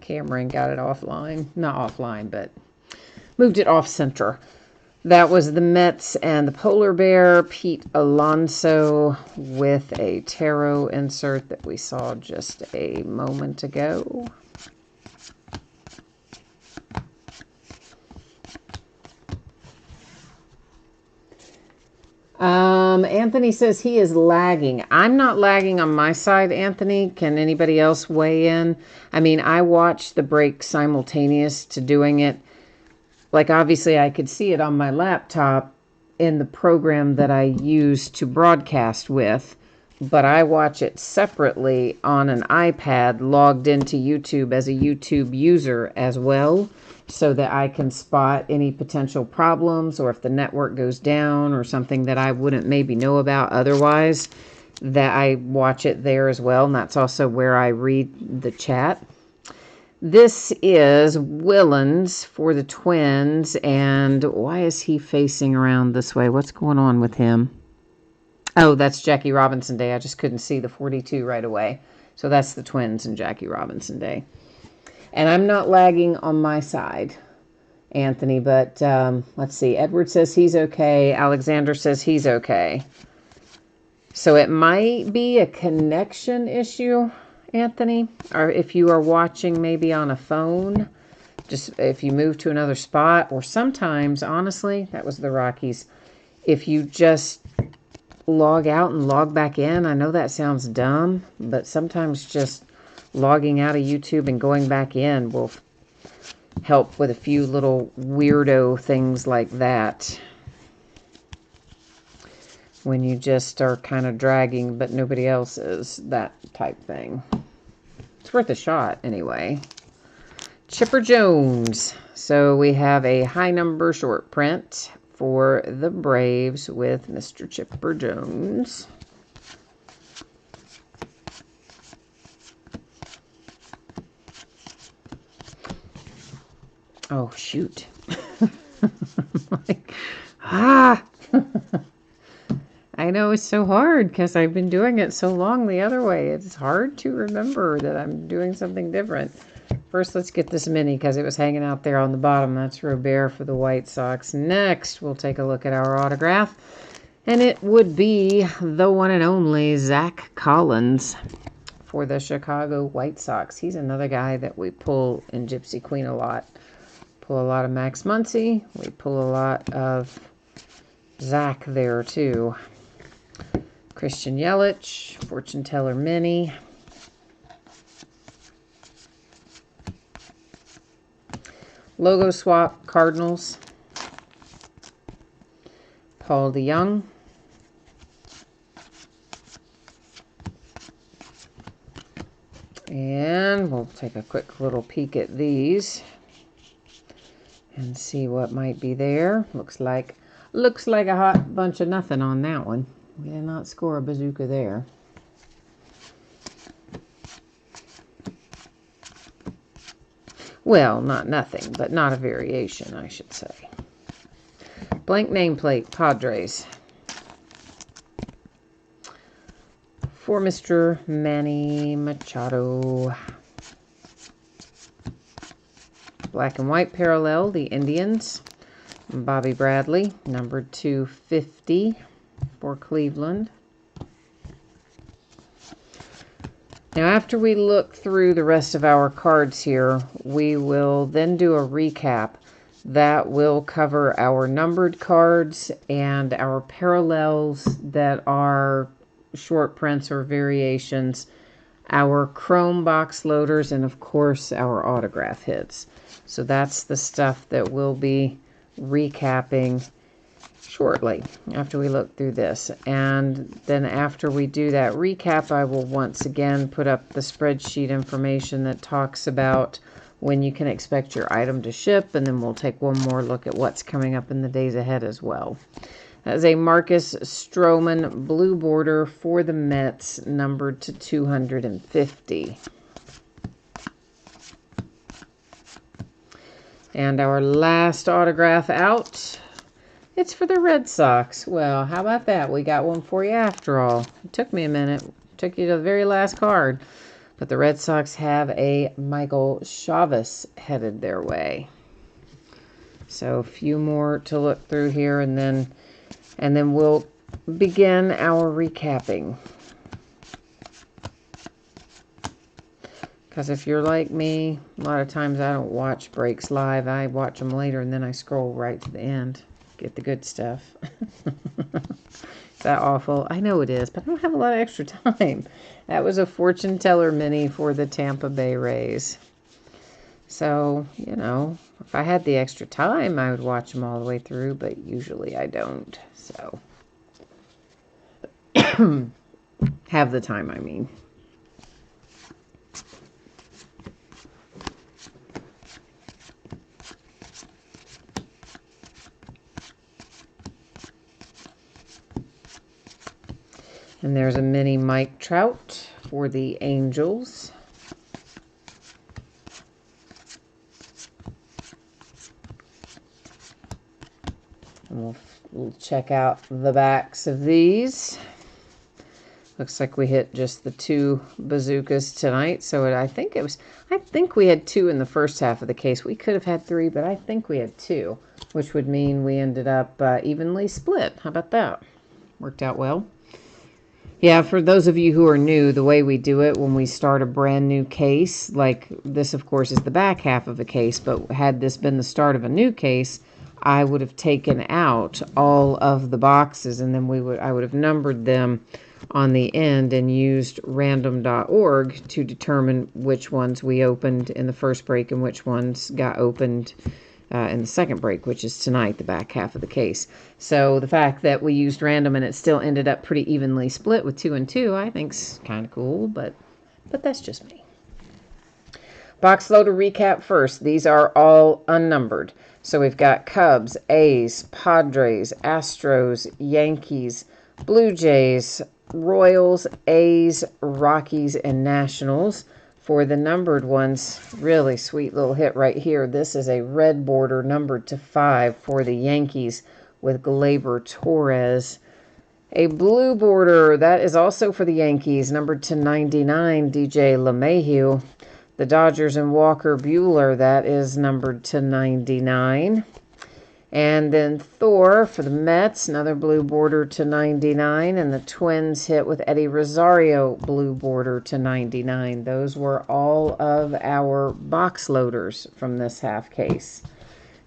camera and got it offline. Not offline, but moved it off center. That was the Mets and the Polar Bear, Pete Alonso with a tarot insert that we saw just a moment ago. Anthony says he is lagging. I'm not lagging on my side, Anthony. Can anybody else weigh in? I mean, I watched the break simultaneous to doing it. Like, obviously, I could see it on my laptop in the program that I use to broadcast with, but I watch it separately on an iPad logged into YouTube as a YouTube user as well, so that I can spot any potential problems or if the network goes down or something that I wouldn't maybe know about otherwise, that I watch it there as well. And that's also where I read the chat. This is Willens for the Twins. And why is he facing around this way? What's going on with him? Oh, that's Jackie Robinson Day. I just couldn't see the 42 right away. So that's the Twins and Jackie Robinson Day. And I'm not lagging on my side, Anthony, but let's see. Edward says he's okay. Alexander says he's okay. So it might be a connection issue, Anthony, or if you are watching maybe on a phone, just if you move to another spot, or sometimes, honestly, that was the Rockies, if you just log out and log back in. I know that sounds dumb, but sometimes just logging out of YouTube and going back in will help with a few little weirdo things like that. When you just are kind of dragging, but nobody else is, that type thing. It's worth a shot anyway. Chipper Jones. So we have a high number short print for the Braves with Mr. Chipper Jones. Oh, shoot. I know it's so hard because I've been doing it so long the other way. It's hard to remember that I'm doing something different. First, let's get this mini because it was hanging out there on the bottom. That's Robert for the White Sox. Next, we'll take a look at our autograph. And it would be the one and only Zach Collins for the Chicago White Sox. He's another guy that we pull in Gypsy Queen a lot. Pull a lot of Max Muncy. We pull a lot of Zach there too. Christian Yelich, Fortune Teller Mini. Logo swap, Cardinals. Paul DeYoung. And we'll take a quick little peek at these and see what might be there. Looks like a hot bunch of nothing on that one. We did not score a bazooka there. Well, not nothing, but not a variation, I should say. Blank nameplate, Padres. For Mr. Manny Machado. Black and white parallel, the Indians. Bobby Bradley, numbered 250 for Cleveland. Now, after we look through the rest of our cards here, we will then do a recap that will cover our numbered cards and our parallels that are short prints or variations, our chrome box loaders, and of course our autograph hits. So that's the stuff that we'll be recapping shortly after we look through this. And then after we do that recap, I will once again put up the spreadsheet information that talks about when you can expect your item to ship, and then we'll take one more look at what's coming up in the days ahead as well. That is a Marcus Stroman blue border for the Mets, numbered to 250. And our last autograph out, it's for the Red Sox. Well, how about that? We got one for you after all. It took me a minute. It took you to the very last card. But the Red Sox have a Michael Chavis headed their way. So a few more to look through here, and then we'll begin our recapping. Because if you're like me, a lot of times I don't watch breaks live. I watch them later, and then I scroll right to the end. Get the good stuff. Is that awful? I know it is, but I don't have a lot of extra time. That was a Fortune Teller Mini for the Tampa Bay Rays. So, you know, if I had the extra time, I would watch them all the way through, but usually I don't. So, have the time, I mean. And there's a mini Mike Trout for the Angels. And we'll check out the backs of these. Looks like we hit just the 2 bazookas tonight. So I think we had 2 in the first half of the case. We could have had 3, but I think we had 2, which would mean we ended up evenly split. How about that? Worked out well. Yeah, for those of you who are new, the way we do it when we start a brand new case, like this, of course, is the back half of a case, but had this been the start of a new case, I would have taken out all of the boxes, and then I would have numbered them on the end and used random.org to determine which ones we opened in the first break and which ones got opened in the second break, which is tonight, the back half of the case. So the fact that we used random and it still ended up pretty evenly split with 2 and 2, I think's kind of cool, but that's just me. Box loader recap first. These are all unnumbered. So we've got Cubs, A's, Padres, Astros, Yankees, Blue Jays, Royals, A's, Rockies, and Nationals. For the numbered ones, really sweet little hit right here. This is a red border numbered to 5 for the Yankees with Gleyber Torres. A blue border, that is also for the Yankees, numbered to 99, DJ LeMahieu. The Dodgers and Walker Buehler, that is numbered to 99. And then Thor for the Mets, another blue border to 99. And the Twins hit with Eddie Rosario, blue border to 99. Those were all of our box loaders from this half case.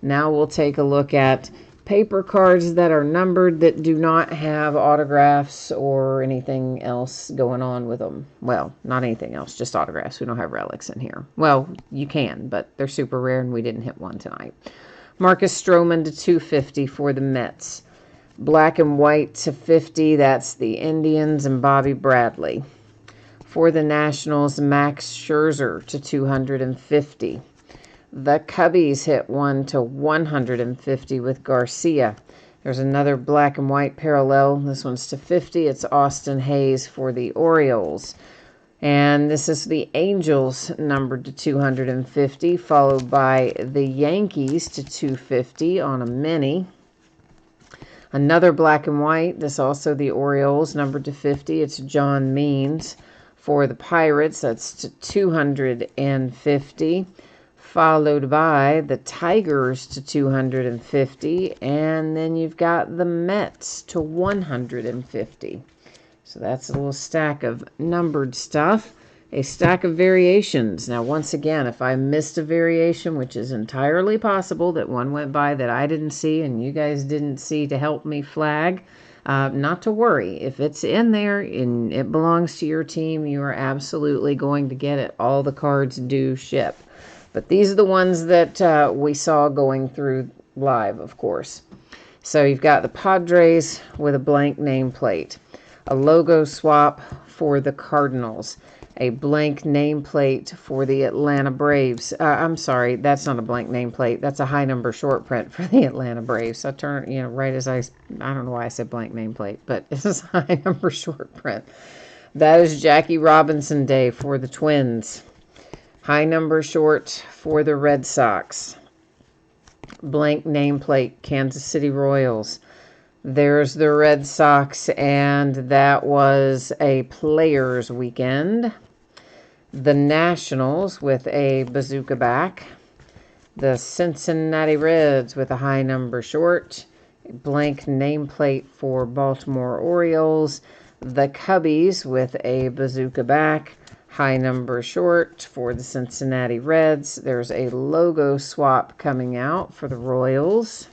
Now we'll take a look at paper cards that are numbered that do not have autographs or anything else going on with them. Well, not anything else, just autographs. We don't have relics in here. Well, you can, but they're super rare and we didn't hit one tonight. Marcus Stroman to 250 for the Mets. Black and white to 50, that's the Indians and Bobby Bradley. For the Nationals, Max Scherzer to 250. The Cubbies hit one to 150 with Garcia. There's another black and white parallel. This one's to 50. It's Austin Hayes for the Orioles. And this is the Angels, numbered to 250, followed by the Yankees to 250 on a mini. Another black and white. This also the Orioles, numbered to 50. It's John Means. For the Pirates, that's to 250. Followed by the Tigers to 250. And then you've got the Mets to 150. So that's a little stack of numbered stuff, a stack of variations. Now, once again, if I missed a variation, which is entirely possible that one went by that I didn't see and you guys didn't see to help me flag, not to worry. If it's in there and it belongs to your team, you are absolutely going to get it. All the cards do ship. But these are the ones that we saw going through live, of course. So you've got the Padres with a blank nameplate. A logo swap for the Cardinals, a blank nameplate for the Atlanta Braves. I'm sorry, that's not a blank nameplate. That's a high number short print for the Atlanta Braves. I turn, right as I don't know why I said blank nameplate, but it's a high number short print. That is Jackie Robinson Day for the Twins. High number short for the Red Sox. Blank nameplate, Kansas City Royals. There's the Red Sox, and that was a Players Weekend. The Nationals with a bazooka back. The Cincinnati Reds with a high number short. A blank nameplate for Baltimore Orioles. The Cubbies with a bazooka back. High number short for the Cincinnati Reds. There's a logo swap coming out for the Royals.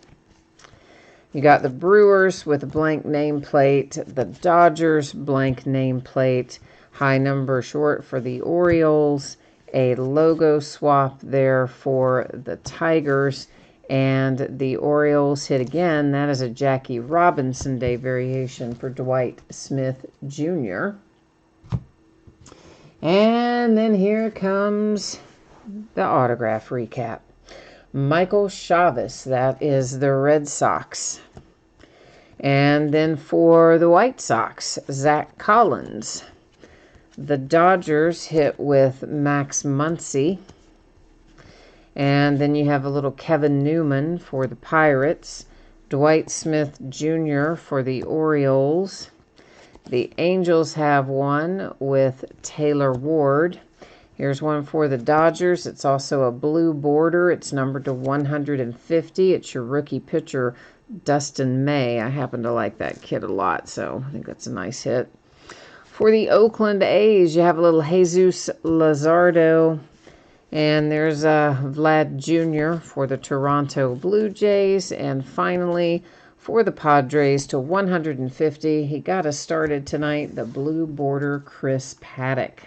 You got the Brewers with a blank nameplate, the Dodgers blank nameplate, high number short for the Orioles, a logo swap there for the Tigers, and the Orioles hit again. That is a Jackie Robinson Day variation for Dwight Smith Jr. And then here comes the autograph recap. Michael Chavis, that is the Red Sox. And then for the White Sox, Zach Collins. The Dodgers hit with Max Muncy. And then you have a little Kevin Newman for the Pirates. Dwight Smith Jr. for the Orioles. The Angels have one with Taylor Ward. Here's one for the Dodgers. It's also a blue border. It's numbered to 150. It's your rookie pitcher, Dustin May. I happen to like that kid a lot, so I think that's a nice hit. For the Oakland A's, you have a little Jesus Luzardo. And there's Vlad Jr. for the Toronto Blue Jays. And finally, for the Padres to 150, he got us started tonight, the blue border Chris Paddock.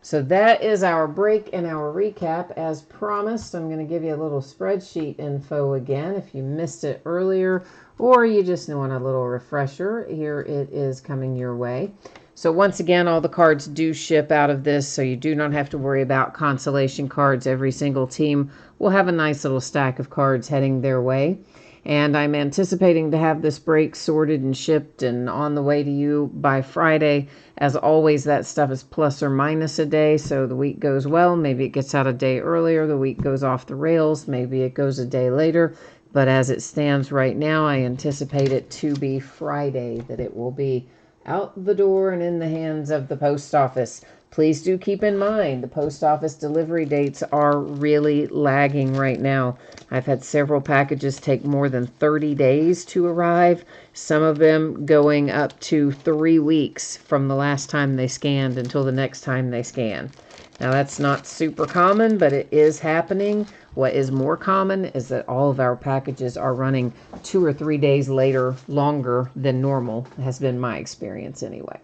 So that is our break and our recap. As promised, I'm going to give you a little spreadsheet info again. If you missed it earlier or you just want a little refresher, here it is coming your way. So once again, all the cards do ship out of this, so you do not have to worry about consolation cards. Every single team will have a nice little stack of cards heading their way. And I'm anticipating to have this break sorted and shipped and on the way to you by Friday. As always, that stuff is plus or minus a day, so the week goes well. Maybe it gets out a day earlier. The week goes off the rails. Maybe it goes a day later. But as it stands right now, I anticipate it to be Friday that it will be out the door and in the hands of the post office. Please do keep in mind the post office delivery dates are really lagging right now. I've had several packages take more than 30 days to arrive, some of them going up to 3 weeks from the last time they scanned until the next time they scan. Now, that's not super common, but it is happening. What is more common is that all of our packages are running 2 or 3 days later, longer than normal, has been my experience anyway.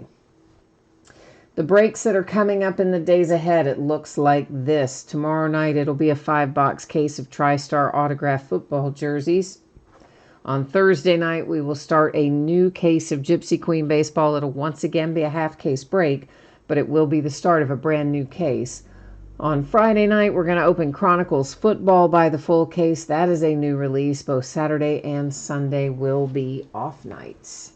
The breaks that are coming up in the days ahead, it looks like this. Tomorrow night, it'll be a 5-box case of TriStar autographed football jerseys. On Thursday night, we will start a new case of Gypsy Queen baseball. It'll once again be a half-case break, but it will be the start of a brand new case. On Friday night, we're going to open Chronicles Football by the full case. That is a new release. Both Saturday and Sunday will be off nights.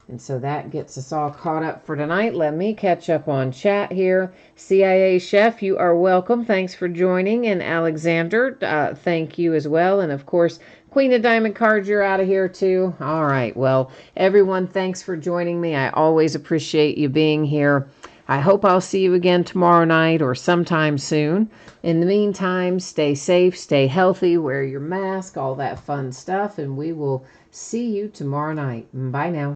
And so that gets us all caught up for tonight. Let me catch up on chat here. CIA Chef, you are welcome. Thanks for joining. And Alexander, thank you as well. And of course, Queen of Diamond Cards, you're out of here too. All right. Well, everyone, thanks for joining me. I always appreciate you being here. I hope I'll see you again tomorrow night or sometime soon. In the meantime, stay safe, stay healthy, wear your mask, all that fun stuff, and we will see you tomorrow night. Bye now.